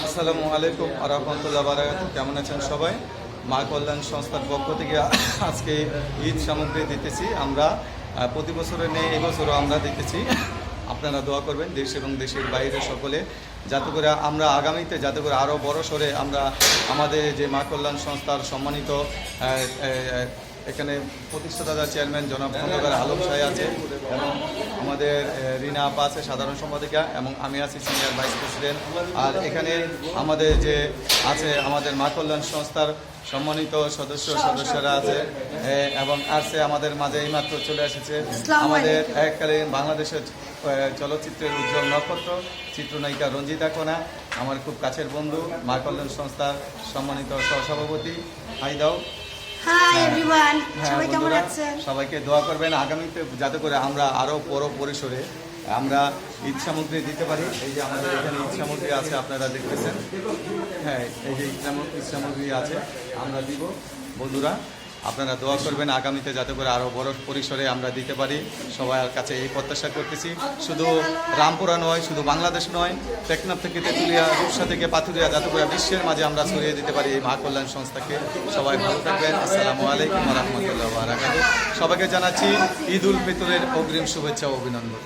আসসালামু আলাইকুম আরহামতুল্লাহ বারাকাতুহু। কেমন আছেন সবাই? মা কল্যাণ সংস্থার পক্ষ থেকে আজকে ঈদ সামগ্রী দিতেছি আমরা। প্রতি বছরের নেই এবছরও আমরা দিতেছি। আপনারা দোয়া করবেন দেশ এবং দেশের বাইরে সকলে, যাতে করে আমরা আগামীতে যাতে করে আরও বড় সরে আমরা আমাদের যে মা কল্যাণ সংস্থার সম্মানিত এখানে প্রতিষ্ঠাতা চেয়ারম্যান জনাব খন্দকার আলম সাহেব আছে এবং আমাদের রিনা আপা আছে সাধারণ সম্পাদিকা এবং আমি আছি সিনিয়র ভাইস প্রেসিডেন্ট। আর এখানে আমাদের যে আছে আমাদের মা কল্যাণ সংস্থার সম্মানিত সদস্যরা আছে এবং আছে আমাদের মাঝে এইমাত্র চলে এসেছে আমাদের এককালীন বাংলাদেশের চলচ্চিত্রের উজ্জ্বল নক্ষত্র চিত্রনায়িকা রঞ্জিতা কোনা, আমার খুব কাছের বন্ধু, মা কল্যাণ সংস্থার সম্মানিত সহসভাপতি। হাই দাও। হাই এভরিওয়ান, সবাই কেমন আছেন? সবাইকে দোয়া করবেন আগামীতে যাতে করে আমরা আরও বড় পরিসরে আমরা ঈদ সামগ্রী দিতে পারি। এই যে আমাদের এখানে ঈদ সামগ্রী আছে আপনারা দেখতেছেন, হ্যাঁ এই যে ঈদ সামগ্রী আছে আমরা দিব। বন্ধুরা আপনারা দোয়া করবেন আগামীতে যাতে করে আরও বড় পরিসরে আমরা দিতে পারি, সবার কাছে এই প্রত্যাশা করতেছি। শুধু রামপুরা নয়, শুধু বাংলাদেশ নয়, টেকনাফ থেকে তেঁতুলিয়া, রূপসা থেকে পাথুরিয়া, যাতে করে বিশ্বের মাঝে আমরা ছড়িয়ে দিতে পারি এই মা কল্যাণ সংস্থাকে। সবাই ভালো থাকবেন। আসসালামু আলাইকুম ওয়া রাহমাতুল্লাহি ওয়া বারাকাতুহু। সবাইকে জানাচ্ছি ঈদ উল ফিতরের অগ্রিম শুভেচ্ছা ও অভিনন্দন।